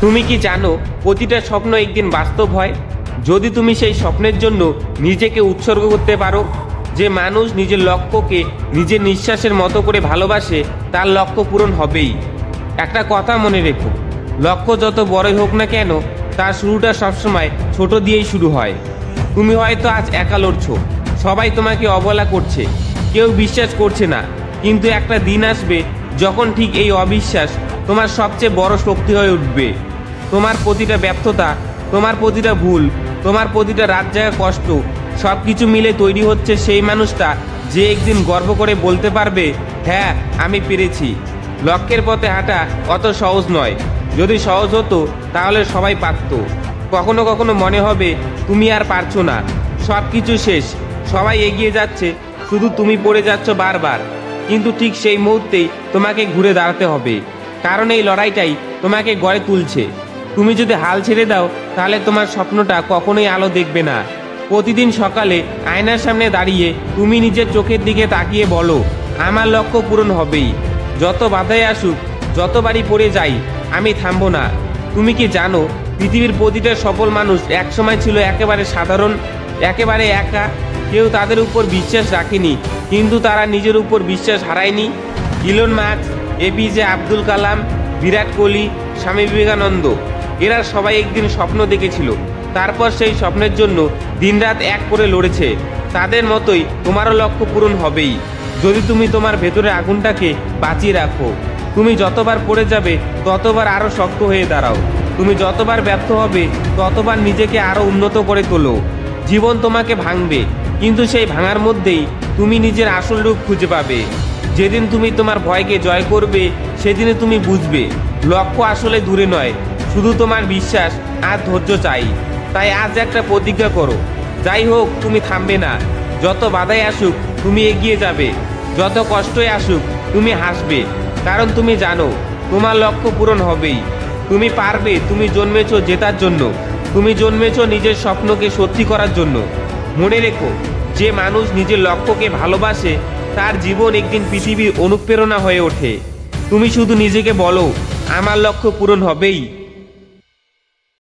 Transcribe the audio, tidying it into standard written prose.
তুমি কি জানো প্রতিটা স্বপ্ন একদিন বাস্তব হয়, যদি তুমি সেই স্বপ্নের জন্য নিজেকে উৎসর্গ করতে পারো। যে মানুষ নিজের লক্ষ্যকে নিজের নিঃশ্বাসের মতো করে ভালোবাসে তার লক্ষ্য পূরণ হবেই। একটা কথা মনে রেখো, লক্ষ্য যত বড়ই হোক না কেন তার শুরুটা সবসময় ছোট দিয়েই শুরু হয়। তুমি হয়তো আজ একা লড়ছো, সবাই তোমাকে অবহেলা করছে, কেউ বিশ্বাস করছে না, কিন্তু একটা দিন আসবে যখন ঠিক এই অবিশ্বাস তোমার সবচেয়ে বড় শক্তি হয়ে উঠবে। তোমার প্রতিটা ব্যর্থতা, তোমার প্রতিটা ভুল, তোমার প্রতিটা রাত জাগা কষ্ট সব কিছু মিলে তৈরি হচ্ছে সেই মানুষটা যে একদিন গর্ব করে বলতে পারবে, হ্যাঁ আমি পেরেছি। লক্ষ্যের পথে হাঁটা অত সহজ নয়, যদি সহজ হতো তাহলে সবাই পারত। কখনো কখনো মনে হবে তুমি আর পারছো না, সব কিছু শেষ, সবাই এগিয়ে যাচ্ছে, শুধু তুমি পড়ে যাচ্ছ বারবার। কিন্তু ঠিক সেই মুহূর্তেই তোমাকে ঘুরে দাঁড়াতে হবে, কারণ এই লড়াইটাই তোমাকে গড়ে তুলছে। তুমি যদি হাল ছেড়ে দাও তাহলে তোমার স্বপ্নটা কখনোই আলো দেখবে না। প্রতিদিন সকালে আয়নার সামনে দাঁড়িয়ে তুমি নিজের চোখের দিকে তাকিয়ে বলো, আমার লক্ষ্য পূরণ হবেই। যত বাধাই আসুক, যতবারই পড়ে যাই, আমি থামবো না। তুমি কি জানো পৃথিবীর প্রতিটা সফল মানুষ একসময় ছিল একেবারে সাধারণ, একেবারে একা। কেউ তাদের উপর বিশ্বাস রাখেনি, কিন্তু তারা নিজের উপর বিশ্বাস হারায়নি। Elon Musk, APJ Abdul Kalam, Virat Kohli, Swami Vivekananda, এরা সবাই একদিন স্বপ্ন দেখেছিল, তারপর সেই স্বপ্নের জন্য দিনরাত এক করে লড়েছে। তাদের মতোই তোমারও লক্ষ্য পূরণ হবেই, যদি তুমি তোমার ভেতরে আগুনটাকে বাঁচিয়ে রাখো। তুমি যতবার পড়ে যাবে ততবার আরও শক্ত হয়ে দাঁড়াও। তুমি যতবার ব্যর্থ হবে ততবার নিজেকে আরও উন্নত করে তোলো। জীবন তোমাকে ভাঙবে, কিন্তু সেই ভাঙার মধ্যেই তুমি নিজের আসল রূপ খুঁজে পাবে। যেদিন তুমি তোমার ভয়কে জয় করবে সেদিনে তুমি বুঝবে লক্ষ্য আসলে দূরে নয়, শুধু তোমার বিশ্বাস আর ধৈর্য চাই। তাই আজ একটা প্রতিজ্ঞা করো, যাই হোক তুমি থামবে না। যত বাধাই আসুক তুমি এগিয়ে যাবে, যত কষ্টই আসুক তুমি হাসবে, কারণ তুমি জানো তোমার লক্ষ্য পূরণ হবেই। তুমি পারবে, তুমি জন্মেছো জেতার জন্য, তুমি জন্মেছো নিজের স্বপ্নকে সত্যি করার জন্য। মনে রেখো, যে মানুষ নিজের লক্ষ্যকে ভালোবাসে তার জীবন একদিন পৃথিবীর অনুপ্রেরণা হয়ে ওঠে। তুমি শুধু নিজেকে বলো, আমার লক্ষ্য পূরণ হবেই।